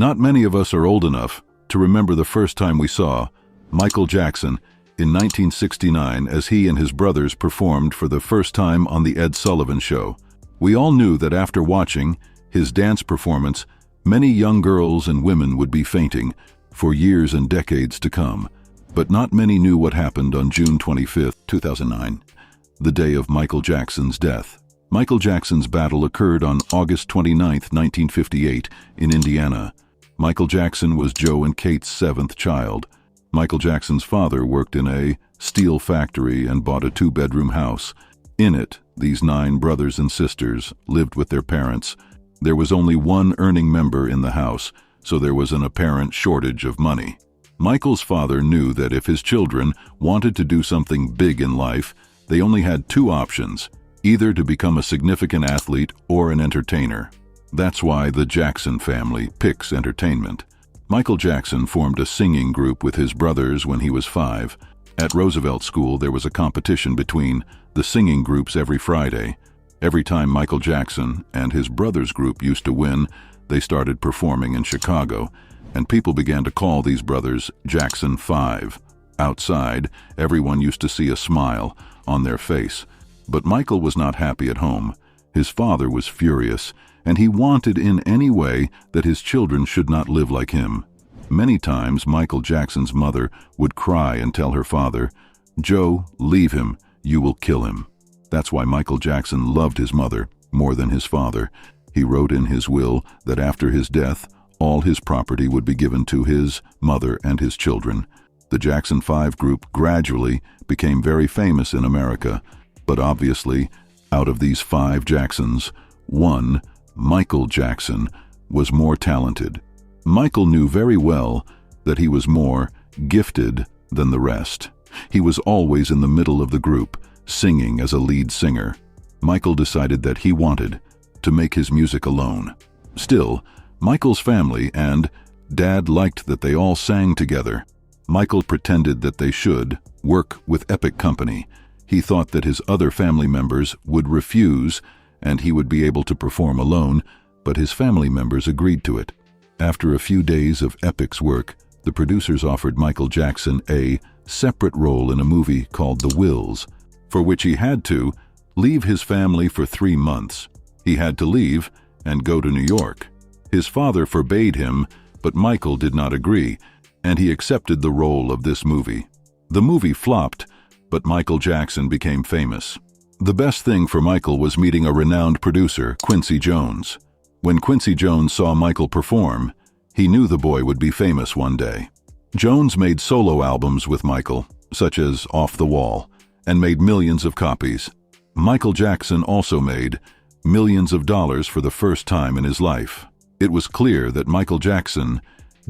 Not many of us are old enough to remember the first time we saw Michael Jackson in 1969 as he and his brothers performed for the first time on The Ed Sullivan Show. We all knew that after watching his dance performance, many young girls and women would be fainting for years and decades to come. But not many knew what happened on June 25, 2009, the day of Michael Jackson's death. Michael Jackson's battle occurred on August 29, 1958, in Indiana. Michael Jackson was Joe and Kate's seventh child. Michael Jackson's father worked in a steel factory and bought a two-bedroom house. In it, these 9 brothers and sisters lived with their parents. There was only one earning member in the house, so there was an apparent shortage of money. Michael's father knew that if his children wanted to do something big in life, they only had 2 options, either to become a significant athlete or an entertainer. That's why the Jackson family picks entertainment. Michael Jackson formed a singing group with his brothers when he was 5. At Roosevelt School, there was a competition between the singing groups every Friday. Every time Michael Jackson and his brothers' group used to win, they started performing in Chicago, and people began to call these brothers Jackson 5. Outside, everyone used to see a smile on their face. But Michael was not happy at home. His father was furious, and he wanted in any way that his children should not live like him. Many times, Michael Jackson's mother would cry and tell her father, "Joe, leave him, you will kill him." That's why Michael Jackson loved his mother more than his father. He wrote in his will that after his death, all his property would be given to his mother and his children. The Jackson 5 group gradually became very famous in America, but obviously, out of these 5 Jacksons, one, Michael Jackson, was more talented. Michael knew very well that he was more gifted than the rest. He was always in the middle of the group, singing as a lead singer. Michael decided that he wanted to make his music alone. Still, Michael's family and Dad liked that they all sang together. Michael pretended that they should work with Epic Company. He thought that his other family members would refuse and he would be able to perform alone, but his family members agreed to it. After a few days of Epic's work, the producers offered Michael Jackson a separate role in a movie called The Wills, for which he had to leave his family for 3 months. He had to leave and go to New York. His father forbade him, but Michael did not agree, and he accepted the role of this movie. The movie flopped, but Michael Jackson became famous. The best thing for Michael was meeting a renowned producer, Quincy Jones. When Quincy Jones saw Michael perform, he knew the boy would be famous one day. Jones made solo albums with Michael, such as Off the Wall, and made millions of copies. Michael Jackson also made millions of dollars for the first time in his life. It was clear that Michael Jackson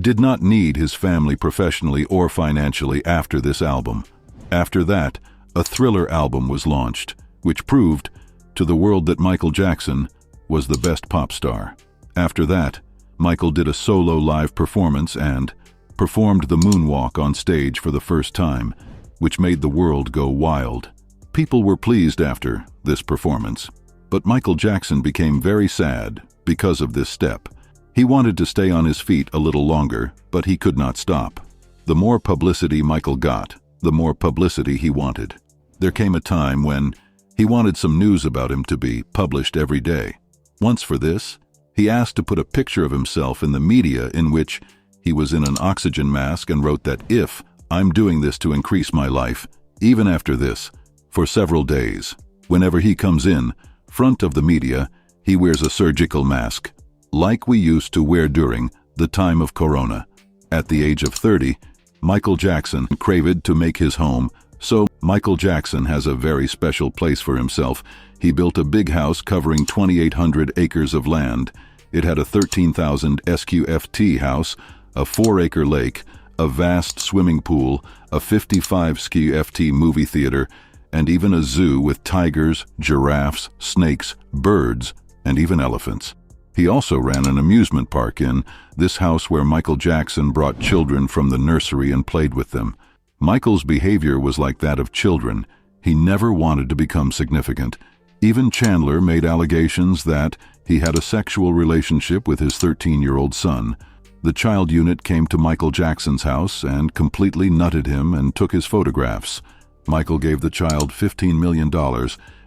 did not need his family professionally or financially after this album. After that, a Thriller album was launched, which proved to the world that Michael Jackson was the best pop star. After that, Michael did a solo live performance and performed the moonwalk on stage for the first time, which made the world go wild. People were pleased after this performance, but Michael Jackson became very sad because of this step. He wanted to stay on his feet a little longer, but he could not stop. The more publicity Michael got, the more publicity he wanted. There came a time when he wanted some news about him to be published every day. Once for this, he asked to put a picture of himself in the media in which he was in an oxygen mask and wrote that if I'm doing this to increase my life, even after this, for several days. Whenever he comes in front of the media, he wears a surgical mask, like we used to wear during the time of Corona. At the age of 30, Michael Jackson craved to make his home, so Michael Jackson has a very special place for himself. He built a big house covering 2,800 acres of land. It had a 13,000 SQFT house, a 4-acre lake, a vast swimming pool, a 55 SQFT movie theater, and even a zoo with tigers, giraffes, snakes, birds, and even elephants. He also ran an amusement park in this house where Michael Jackson brought children from the nursery and played with them. Michael's behavior was like that of children. He never wanted to become significant. Even Chandler made allegations that he had a sexual relationship with his 13-year-old son. The child unit came to Michael Jackson's house and completely nutted him and took his photographs. Michael gave the child $15 million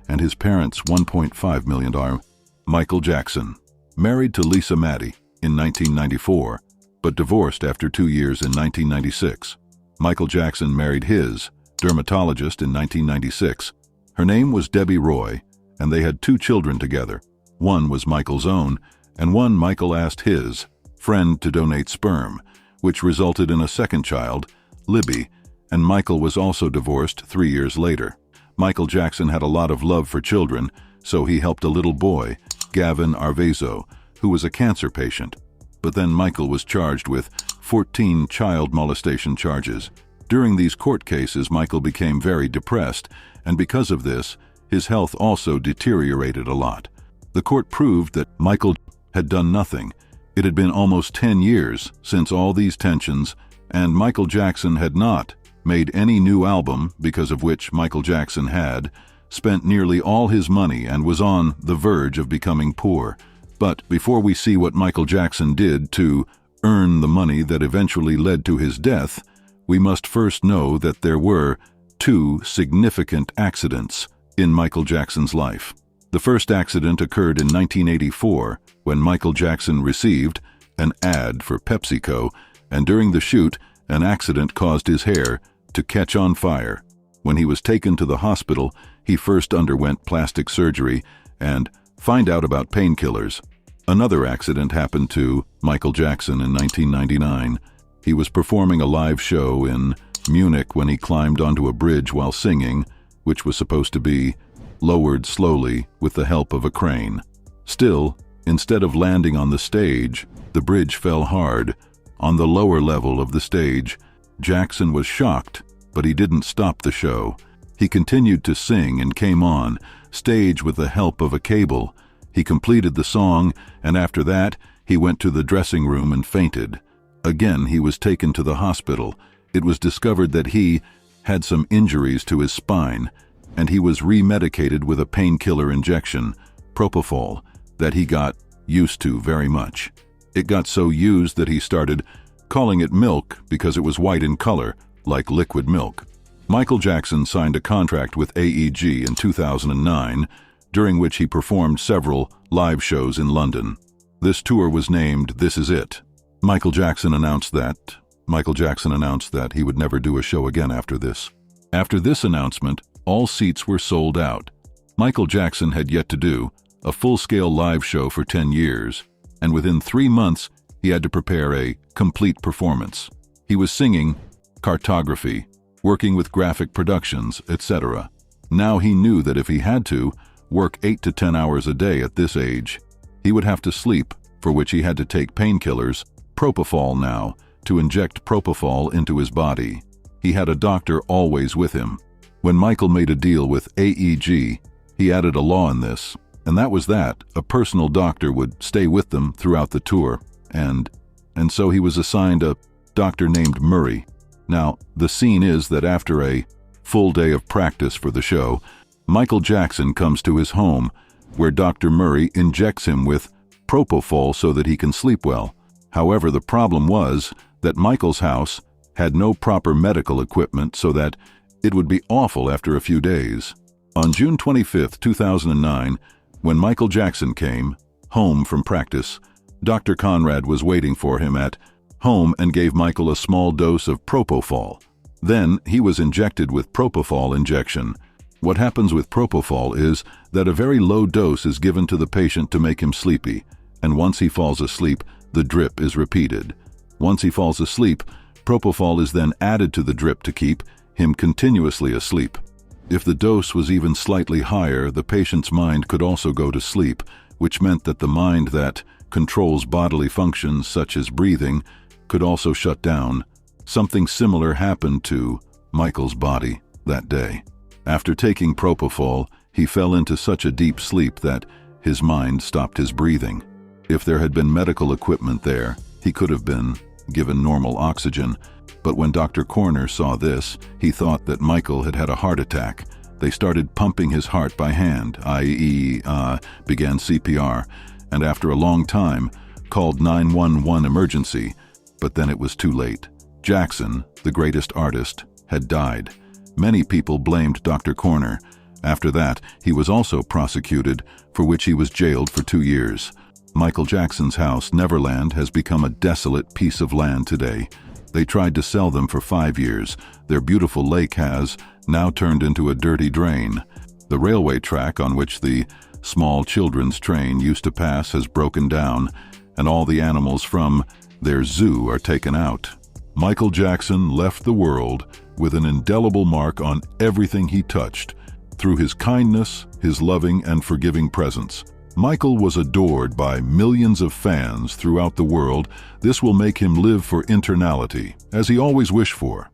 and his parents $1.5 million. Michael Jackson, married to Lisa Maddie in 1994, but divorced after 2 years in 1996. Michael Jackson married his dermatologist in 1996. Her name was Debbie Roy, and they had 2 children together. One was Michael's own, and one Michael asked his friend to donate sperm, which resulted in a second child, Libby, and Michael was also divorced 3 years later. Michael Jackson had a lot of love for children, so he helped a little boy, Gavin Arvezo, who was a cancer patient. But then Michael was charged with 14 child molestation charges. During these court cases, Michael became very depressed, and because of this, his health also deteriorated a lot. The court proved that Michael had done nothing. It had been almost 10 years since all these tensions, and Michael Jackson had not made any new album, because of which Michael Jackson had spent nearly all his money and was on the verge of becoming poor. But before we see what Michael Jackson did to earn the money that eventually led to his death, we must first know that there were 2 significant accidents in Michael Jackson's life. The first accident occurred in 1984 when Michael Jackson received an ad for PepsiCo, and during the shoot, an accident caused his hair to catch on fire. When he was taken to the hospital, he first underwent plastic surgery and found out about painkillers. Another accident happened to Michael Jackson in 1999. He was performing a live show in Munich when he climbed onto a bridge while singing, which was supposed to be lowered slowly with the help of a crane. Still, instead of landing on the stage, the bridge fell hard. On the lower level of the stage, Jackson was shocked, but he didn't stop the show. He continued to sing and came on stage with the help of a cable. He completed the song, and after that, he went to the dressing room and fainted. Again, he was taken to the hospital. It was discovered that he had some injuries to his spine, and he was remedicated with a painkiller injection, propofol, that he got used to very much. It got so used that he started calling it milk because it was white in color, like liquid milk. Michael Jackson signed a contract with AEG in 2009, during which he performed several live shows in London. This tour was named This Is It. Michael Jackson announced that he would never do a show again after this. After this announcement, all seats were sold out. Michael Jackson had yet to do a full-scale live show for 10 years, and within 3 months, he had to prepare a complete performance. He was singing Cartography, working with graphic productions, etc. Now he knew that if he had to work 8 to 10 hours a day at this age, he would have to sleep, for which he had to take painkillers, propofol now, to inject propofol into his body. He had a doctor always with him. When Michael made a deal with AEG, he added a law in this, and that was that a personal doctor would stay with them throughout the tour, and so he was assigned a doctor named Murray. Now, the scene is that after a full day of practice for the show, Michael Jackson comes to his home, where Dr. Murray injects him with propofol so that he can sleep well. However, the problem was that Michael's house had no proper medical equipment, so that it would be awful after a few days. On June 25, 2009, when Michael Jackson came home from practice, Dr. Conrad was waiting for him at home and gave Michael a small dose of propofol. Then he was injected with propofol injection. What happens with propofol is that a very low dose is given to the patient to make him sleepy, and once he falls asleep, the drip is repeated. Once he falls asleep, propofol is then added to the drip to keep him continuously asleep. If the dose was even slightly higher, the patient's mind could also go to sleep, which meant that the mind that controls bodily functions such as breathing could also shut down. Something similar happened to Michael's body that day. After taking propofol, he fell into such a deep sleep that his mind stopped his breathing. If there had been medical equipment there, he could have been given normal oxygen, but when Dr. Corner saw this, he thought that Michael had had a heart attack. They started pumping his heart by hand, i.e., began CPR, and after a long time, called 911 emergency, But then it was too late. Jackson, the greatest artist, had died. Many people blamed Dr. Corner. After that, he was also prosecuted, for which he was jailed for 2 years. Michael Jackson's house, Neverland, has become a desolate piece of land today. They tried to sell them for 5 years. Their beautiful lake has now turned into a dirty drain. The railway track on which the small children's train used to pass has broken down, and all the animals from their zoo are taken out. Michael Jackson left the world with an indelible mark on everything he touched, through his kindness, his loving and forgiving presence. Michael was adored by millions of fans throughout the world. This will make him live for eternity, as he always wished for.